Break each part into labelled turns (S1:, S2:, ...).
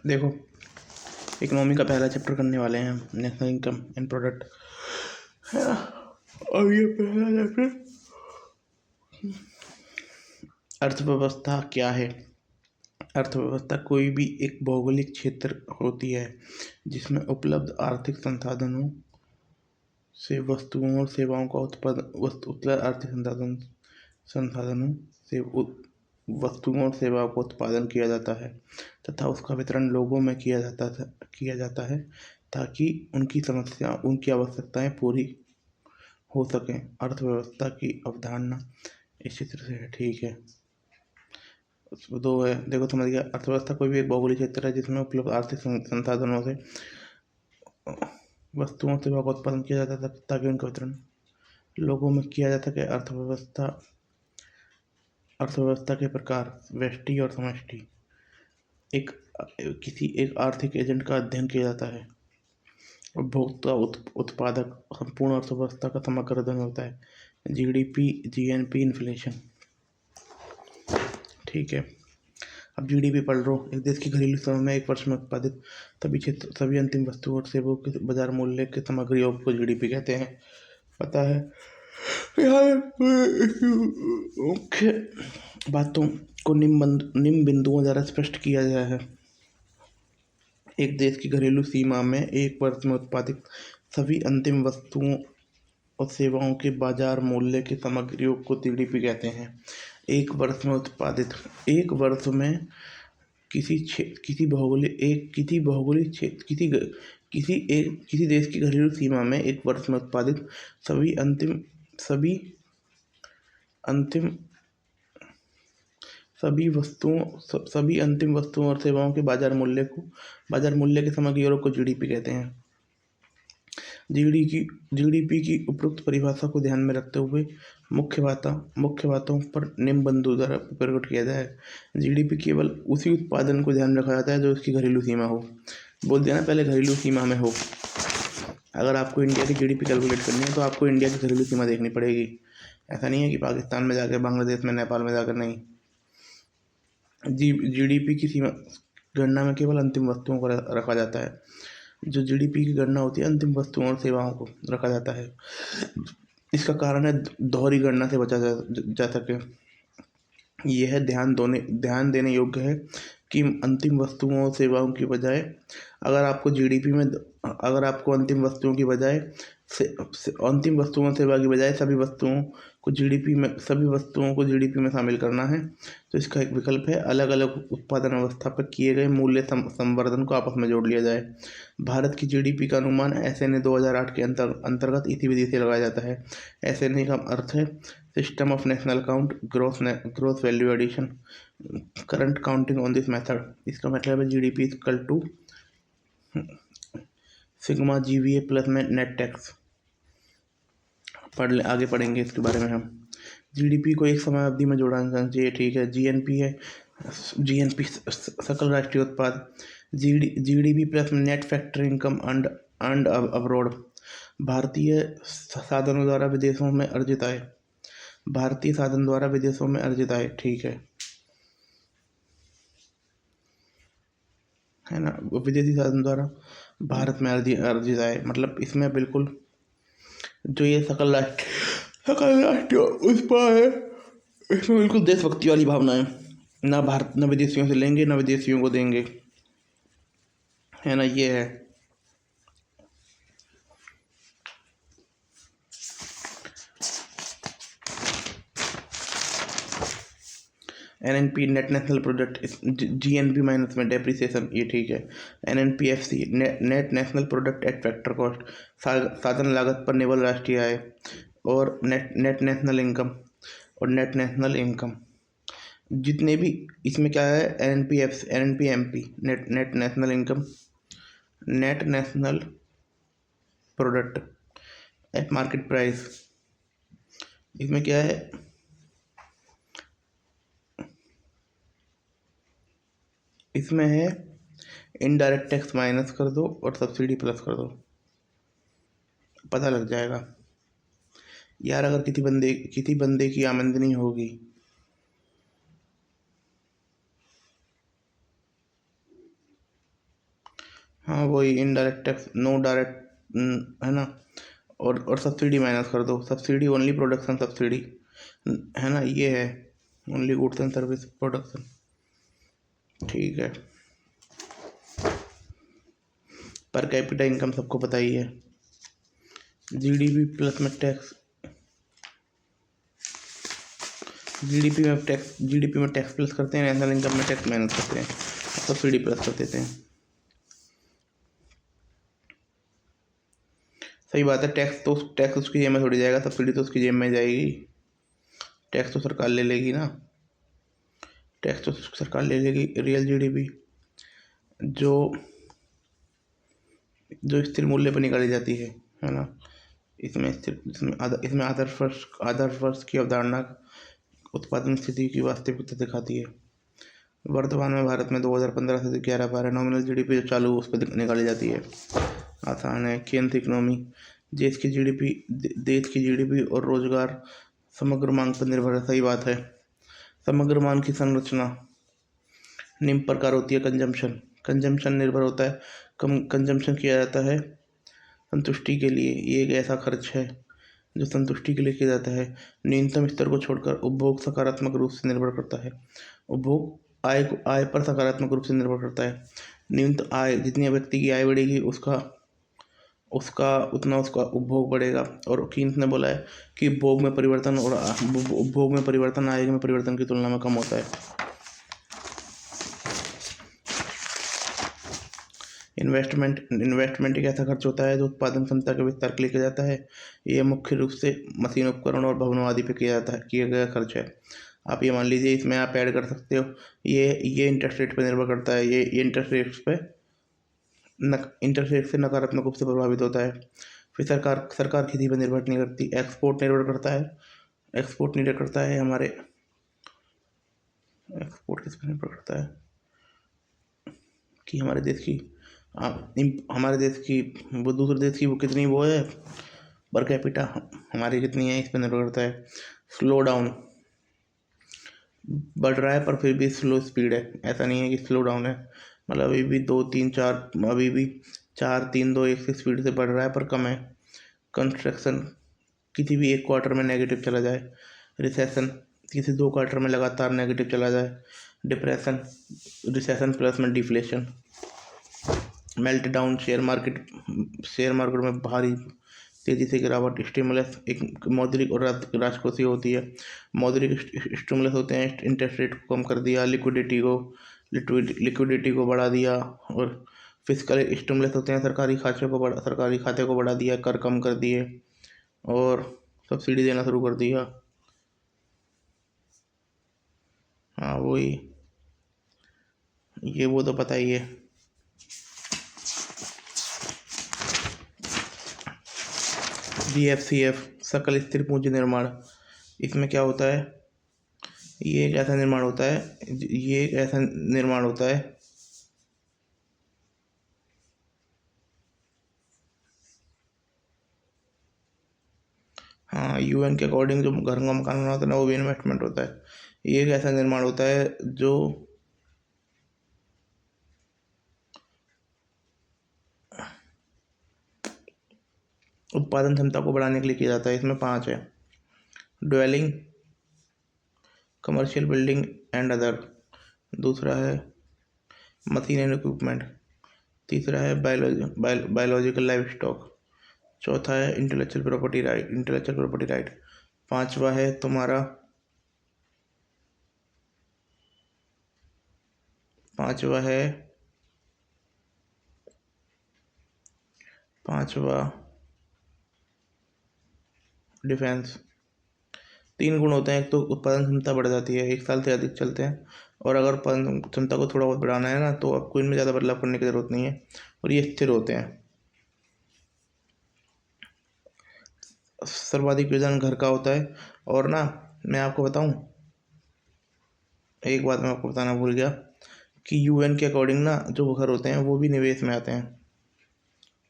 S1: देखो, इकोनॉमी का पहला चैप्टर करने वाले हैं हम, नेशनल इनकम एंड प्रोडक्ट, है ना। और ये पहला चैप्टर अर्थव्यवस्था क्या है। अर्थव्यवस्था कोई भी एक भौगोलिक क्षेत्र होती है जिसमें उपलब्ध आर्थिक संसाधनों से वस्तुओं और सेवाओं का उपलब्ध आर्थिक संसाधनों से वस्तुओं और सेवाओं का उत्पादन किया जाता है तथा उसका वितरण लोगों में किया जाता है ताकि उनकी आवश्यकताएं पूरी हो सकें। अर्थव्यवस्था की अवधारणा इस चित्र से है, ठीक है। दो है, देखो समझ गया। अर्थव्यवस्था कोई भी एक भौगोलिक क्षेत्र है जिसमें उपलब्ध आर्थिक संसाधनों से वस्तुओं सेवा का उत्पादन किया जाता है ताकि उनका वितरण लोगों में किया जा सके। अर्थव्यवस्था के प्रकार व्यष्टि और समष्टि। किसी एक आर्थिक एजेंट का अध्ययन किया जाता है। उपभोक्ता उत्पादक संपूर्ण अर्थव्यवस्था का समग्र अध्ययन होता है। जीडीपी, जीएनपी, इन्फ्लेशन, ठीक है। अब जीडीपी पढ़ लो। एक देश की घरेलू श्रम में एक वर्ष में उत्पादित सभी अंतिम वस्तुओं और सेवाओं के बाजार मूल्य के समग्र योग को जीडीपी कहते हैं, पता है। मुख्य बातों को निम्न बिंदुओं द्वारा स्पष्ट किया गया है। एक देश की घरेलू सीमा में एक वर्ष में उत्पादित सभी अंतिम वस्तुओं और सेवाओं के बाजार मूल्य के समग्र योग को जीडीपी कहते हैं। एक वर्ष में उत्पादित, एक वर्ष में किसी देश की घरेलू सीमा में एक वर्ष में उत्पादित सभी अंतिम वस्तुओं और सेवाओं के बाजार मूल्य के समग्र योग को जीडीपी कहते हैं। जीडीपी की उपरोक्त परिभाषा को ध्यान में रखते हुए मुख्य बातों पर निम्न बिंदु द्वारा प्रकट किया जाए। जीडीपी केवल उसी उत्पादन को ध्यान रखा जाता है जो उसकी घरेलू सीमा हो। बोल दिया ना पहले, घरेलू सीमा में हो। अगर आपको इंडिया की जीडीपी कैलकुलेट करनी है तो आपको इंडिया की घरेलू सीमा देखनी पड़ेगी। ऐसा नहीं है कि पाकिस्तान में जाकर, बांग्लादेश में, नेपाल में जाकर, नहीं। जीडीपी की सीमा गणना में केवल अंतिम वस्तुओं को रखा जाता है। जो जीडीपी की गणना होती है अंतिम वस्तुओं और सेवाओं को रखा जाता है। इसका कारण है दोहरी गणना से बचा जा सके। यह ध्यान देने योग्य है कि अंतिम वस्तुओं और सेवाओं की बजाय अगर आपको अंतिम वस्तुओं और सेवा की बजाय सभी वस्तुओं को जीडीपी में शामिल करना है तो इसका एक विकल्प है, अलग अलग उत्पादन अवस्था पर किए गए मूल्य संवर्धन को आपस में जोड़ लिया जाए। भारत की जीडीपी का अनुमान एसएनए 2008 के अंतर्गत इसी विधि से लगाया जाता है। एसएनए का अर्थ है system of national account, gross value addition, current counting on this method. इसका मतलब है GDP equal to sigma GVA plus में नेट टैक्स। आगे पढ़ेंगे इसके बारे में हम। जीडीपी को एक समय अवधि में जोड़ा जाना चाहिए, ठीक है। जीएनपी सकल राष्ट्रीय उत्पाद। GDP plus net factor income earned abroad. भारतीय साधनों द्वारा विदेशों में अर्जित आय, ठीक है ना। विदेशी साधन द्वारा भारत में अर्जित आय, मतलब इसमें बिल्कुल जो ये सकल राष्ट्रीय उत्पाद है इसमें बिल्कुल देशभक्ति वाली भावना है। ना भारत, ना विदेशियों से लेंगे ना विदेशियों को देंगे, है ना। ये है NNP, net national product, GNP minus में डेप्रिसिएशन, ये ठीक है। NNPFC, net national product at factor cost, साधन लागत पर निवल राष्ट्रीय आय। और नेट नेशनल इनकम जितने भी इसमें क्या है, NNPMP, net national income, net national product at market price. इसमें क्या है, इसमें है इनडायरेक्ट टैक्स माइनस कर दो और सब्सिडी प्लस कर दो, पता लग जाएगा यार। अगर किसी बंदे की आमदनी होगी हाँ वही इनडायरेक्ट टैक्स, नो डायरेक्ट, है ना। और सब्सिडी माइनस कर दो, सब्सिडी ओनली प्रोडक्शन सब्सिडी, है ना, ये है only goods and service production. ठीक है। पर कैपिटा इनकम सबको पता ही है। जीडीपी प्लस में टैक्स, जीडीपी में टैक्स प्लस करते हैं, नेशनल इनकम में टैक्स माइनस करते हैं, सब्सिडी प्लस कर देते हैं। सही बात है। टैक्स उसकी जेब में थोड़ी जाएगा, सब्सिडी तो उसकी जेब में जाएगी। टैक्स तो सरकार ले लेगी ना, टैक्स तो सरकार ले लेगी। रियल जीडीपी जो जो स्थिर मूल्य पर निकाली जाती है ना, इसमें स्थिर इसमें आदर्श वर्ष की अवधारणा उत्पादन स्थिति की वास्तविकता दिखाती है। वर्तमान में भारत में 2015 से 11-12 नॉमिनल जीडीपी जो चालू उस पर निकाली जाती है। आसान है। केंद्र इकोनॉमी, देश की जीडीपी और रोजगार समग्र मांग पर निर्भर है। सही बात है। समग्र मांग की संरचना निम्न प्रकार होती है। कंजम्पशन निर्भर होता है, कंजम्पशन किया जाता है संतुष्टि के लिए। ये एक ऐसा खर्च है जो संतुष्टि के लिए किया जाता है। न्यूनतम स्तर को छोड़कर उपभोग सकारात्मक रूप से निर्भर करता है। उपभोग आय पर सकारात्मक रूप से निर्भर करता है। न्यूनतम आय, जितनी व्यक्ति की आय बढ़ेगी उसका उसका उपभोग बढ़ेगा। और कीन्स ने बोला है कि उपभोग में परिवर्तन और उपभोग में परिवर्तन आय में परिवर्तन की तुलना में कम होता है। इन्वेस्टमेंट एक ऐसा खर्च होता है जो उत्पादन क्षमता के विस्तार के लिए किया जाता है। यह मुख्य रूप से मशीन, उपकरण और भवनों आदि पे किया गया खर्च है। आप ये मान लीजिए, इसमें आप ऐड कर सकते हो। ये इंटरेस्ट रेट पर निर्भर करता है। ये इंटरेस्ट रेट से नकारात्मक रूप से प्रभावित होता है। फिर सरकार किसी पर निर्भर नहीं करती। एक्सपोर्ट निर्भर करता है हमारे, एक्सपोर्ट किस पर निर्भर करता है कि हमारे देश की वो दूसरे देश की वो कितनी वो है पर कैपिटा, हमारी कितनी है, इस पर निर्भर करता है। स्लो डाउन, बढ़ रहा है पर फिर भी स्लो स्पीड है, ऐसा नहीं है कि स्लो डाउन है। मतलब अभी भी 4-3-2-1 की स्पीड से बढ़ रहा है पर कम है। कंस्ट्रक्शन, किसी भी एक क्वार्टर में नेगेटिव चला जाए। रिसेशन, किसी 2 क्वार्टर में लगातार नेगेटिव चला जाए। डिप्रेशन, रिसेशन प्लस में deflation. Melt down, share market में भारी तेजी से गिरावट। स्टिमुलस, एक मौद्रिक और राजकोषीय होती है। मौद्रिक स्टिमुलस होते हैं, इंटरेस्ट रेट को कम कर दिया, लिक्विडिटी को बढ़ा दिया। और फिस्कल स्टिमुलस होते हैं, सरकारी खाते को बढ़ा दिया, कर कम कर दिए और सब्सिडी देना शुरू कर दिया। हाँ वही, ये वो तो पता ही है। DFCF, सकल स्थिर पूंजी निर्माण, इसमें क्या होता है, ये एक ऐसा निर्माण होता है हाँ, UN के अकॉर्डिंग जो घर का मकान बनाता है ना, वो भी इन्वेस्टमेंट होता है। ये एक ऐसा निर्माण होता है जो उत्पादन क्षमता को बढ़ाने के लिए किया जाता है। इसमें 5 है। Dwelling, commercial building and other. दूसरा है मशीन एंड इक्विपमेंट। तीसरा है बायोलॉजिकल लाइफ स्टॉक। चौथा है इंटेलेक्चुअल प्रॉपर्टी राइट। पांचवा है तुम्हारा पांचवा डिफेंस। 3 गुण होते हैं। एक तो उत्पादन क्षमता बढ़ जाती है, 1 साल से अधिक चलते हैं। और अगर उत्पादन क्षमता को थोड़ा बहुत बढ़ाना है ना, तो आपको इनमें ज़्यादा बदलाव करने की ज़रूरत नहीं है और ये स्थिर होते हैं। सर्वाधिक योगदान घर का होता है। और ना, मैं आपको बताऊं, एक बात मैं आपको बताना भूल गया कि UN के अकॉर्डिंग ना, जो घर होते हैं वो भी निवेश में आते हैं।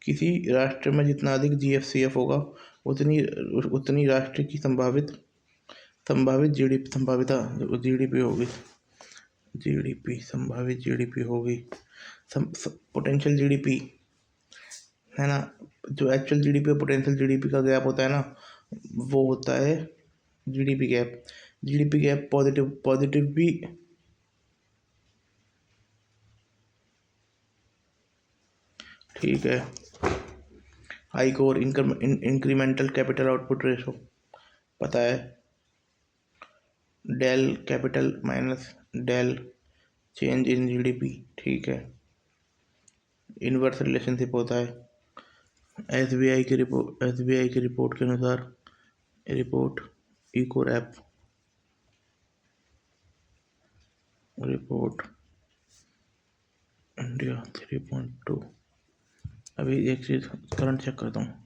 S1: किसी राष्ट्र में जितना अधिक GFCF होगा, उतनी राष्ट्र की संभावित जीडीपी होगी। संभावित जीडीपी होगी। पोटेंशियल जीडीपी है ना, जो एक्चुअल जीडीपी और पोटेंशियल जीडीपी का गैप होता है ना, वो होता है GDP gap. GDP gap positive positive भी ठीक है। I core incremental capital output ratio पता है, del capital minus del change in GDP, ठीक है। इनवर्स रिलेशनशिप होता है। एसबीआई की रिपोर्ट के अनुसार, report Ecowrap report India 3.2। अभी एक चीज करंट चेक करता हूँ।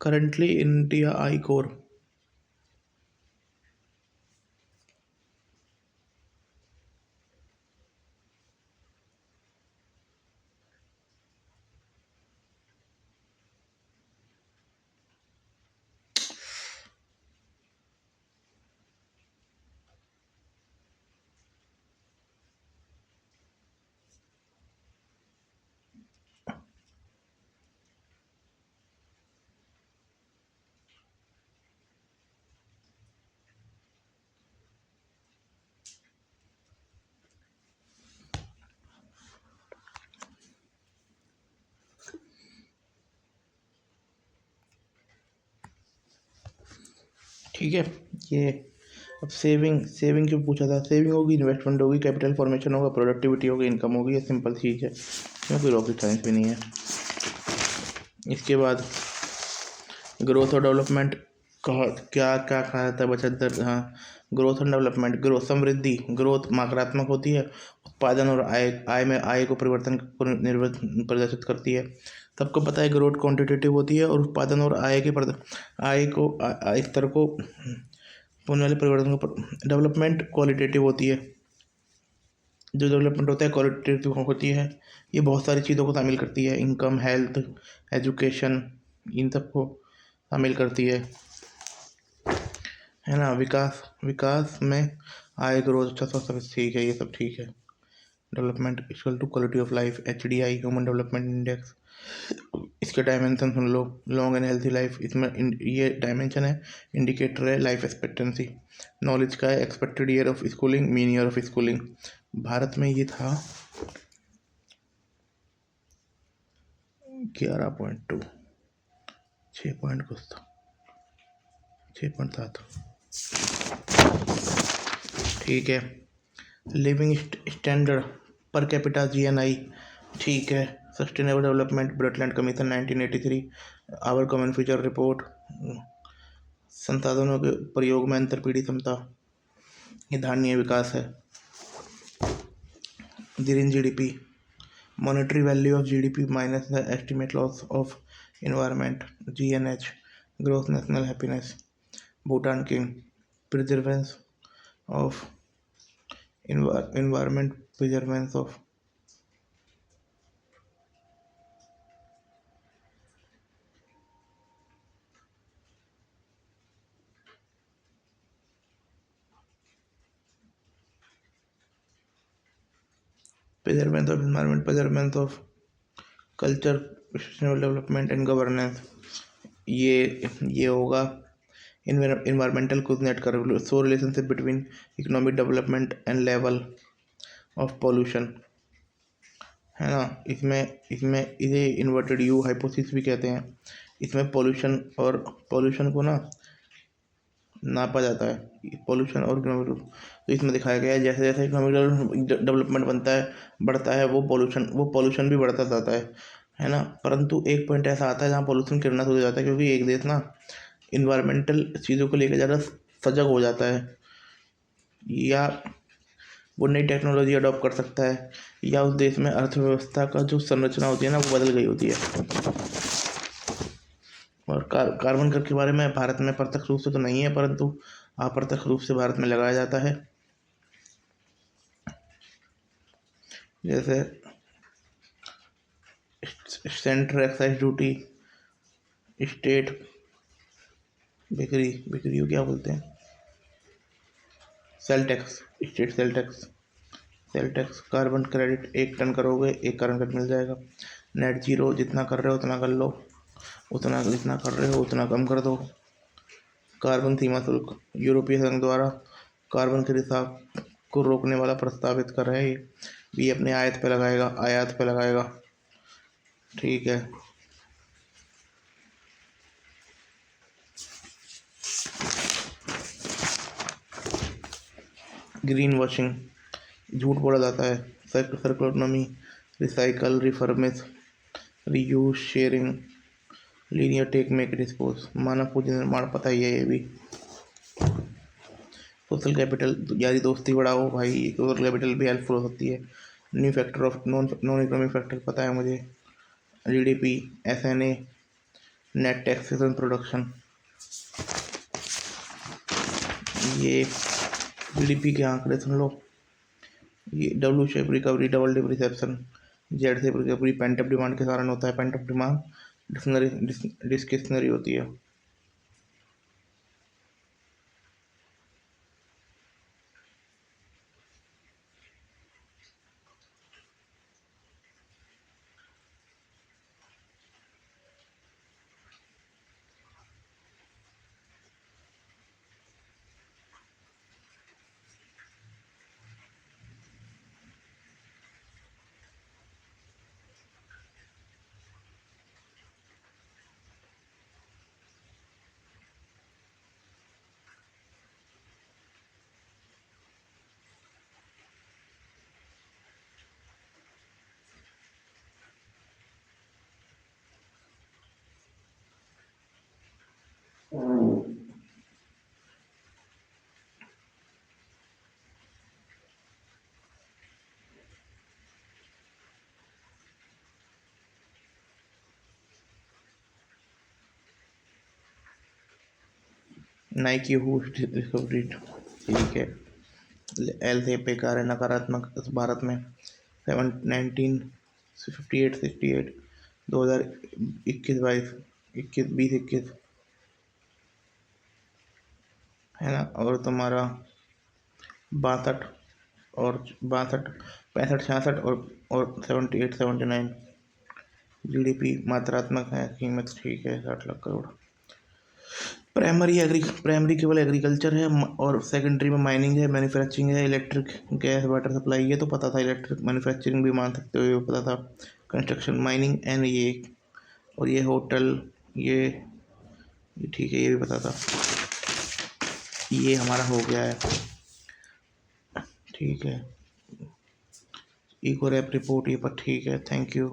S1: Currently India I core ठीक है। ये अब सेविंग क्यों पूछा था? सेविंग होगी, इन्वेस्टमेंट होगी, कैपिटल फॉर्मेशन होगा, प्रोडक्टिविटी होगी, इनकम होगी। ये सिंपल चीज़ है, इसमें कोई रॉकेट साइंस भी नहीं है। इसके बाद ग्रोथ और डेवलपमेंट कहा, क्या क्या कहा जाता है? बचत दर, हाँ। Growth and development, growth Samriddhi, growth मात्रात्मक होती है। उत्पादन और आय में आय को प्रदर्शित करती है। सबको पता है ग्रोथ क्वांटिटेटिव होती है और उत्पादन और आय के आय को स्तर को होने वाले परिवर्तन को। डेवलपमेंट क्वालिटेटिव होती है। जो डेवलपमेंट होता है क्वालिटेटिव होती है। ये बहुत सारी चीज़ों को शामिल करती है, इनकम, हेल्थ, एजुकेशन, इन सबको शामिल करती है ना। विकास विकास में आय, ग्रोथ, अच्छा स्वास्थ्य, ठीक है, ये सब ठीक है। Development equal to quality of life, HDI, human development index. इसके डायमेंशन सुन लो, लॉन्ग एंड हेल्थी लाइफ, इसमें ये डायमेंशन है, इंडिकेटर है लाइफ एक्सपेक्टेंसी। नॉलेज का है, expected year of schooling, mean year of schooling. Bharat में ये था 11.2, 6 पॉइंट कुछ था, 6.7, ठीक है। Living standard per capita, GNI, ठीक है। Sustainable development Brundtland commission 1983। Our common future report, संसाधनों के प्रयोग में अंतरपीढ़ी क्षमता, ये धारणीय विकास है। Green GDP, monetary value of GDP minus the estimate loss of environment, GNH, growth national happiness. Bhutan king, प्रिजर्वेंस of environment, preservance of environment, preservance of culture, sustainable development and governance। ये होगा environmental कुछ नेट कर, so relationship between economic development and level of pollution, है ना। इसमें इसमें इसे इन्वर्टेड यू हाइपोथेसिस भी कहते हैं। इसमें पॉल्यूशन को ना नापा जाता है, पॉल्यूशन और इकोनॉमिक। तो इसमें दिखाया गया है जैसे जैसे इकोनॉमिक डेवलपमेंट बढ़ता है, वो पॉल्यूशन भी बढ़ता जाता है ना। परंतु एक पॉइंट ऐसा आता है जहाँ पॉल्यूशन गिरना शुरू हो जाता है, क्योंकि एक देश ना इन्वायरमेंटल चीज़ों को लेकर ज़्यादा सजग हो जाता है, या वो नई टेक्नोलॉजी अडॉप्ट कर सकता है, या उस देश में अर्थव्यवस्था का जो संरचना होती है ना वो बदल गई होती है। और कार्बन कर के बारे में भारत में प्रत्यक्ष रूप से तो नहीं है, परंतु अप्रत्यक्ष रूप से भारत में लगाया जाता है। जैसे सेंट्रल एक्साइज ड्यूटी, स्टेट बिक्री बिक्री को क्या बोलते हैं, sale tax, state sale tax, carbon credit 1 ton करोगे 1 कार्बन क्रेडिट मिल जाएगा। नेट जीरो, जितना कर रहे हो उतना कर लो, उतना जितना कर रहे हो उतना कम कर दो। कार्बन सीमा शुल्क, यूरोपीय संघ द्वारा कार्बन के रिसाव को रोकने वाला प्रस्तावित कर रहे हैं, ये अपने आयात पे लगाएगा। ठीक है। ग्रीन वॉशिंग, झूठ बोला जाता है। Circular economy, recycle, refurbish, reuse, sharing, linear take, make, dispose, मानव पूंजी निर्माण, पता ही है ये भी। सोशल कैपिटल, यारी दोस्ती बढ़ाओ भाई, सोशल कैपिटल भी हेल्पफुल हो सकती है। New factor of non economic factor पता है मुझे, GDP, SNA, net taxation production. ये जीडीपी के आंकड़े सुन लो। ये W shape recovery, double dip reception, Z shape recovery pent up demand के कारण होता है। पेंटअप डिमांड डिस्क्रिशनरी होती है। नाइकी हूट रिकवरी, ठीक है। एल से पे कार्य नकारात्मक इस भारत में 1958 2021 20 है ना। और तुम्हारा 62 और 62 65 66 और 78 79 जीडीपी मात्रात्मक है, कीमत ठीक है 60 लाख करोड़। प्राइमरी केवल एग्रीकल्चर है, और सेकेंडरी में माइनिंग है, मैन्युफैक्चरिंग है, इलेक्ट्रिक, गैस, वाटर सप्लाई, ये तो पता था। इलेक्ट्रिक मैन्युफैक्चरिंग भी मान सकते हो, ये पता था। कंस्ट्रक्शन, माइनिंग एंड ये, और ये होटल, ये ठीक है, ये भी पता था। ये हमारा हो गया है, ठीक है। इको रैप रिपोर्ट ये पर ठीक है, थैंक यू।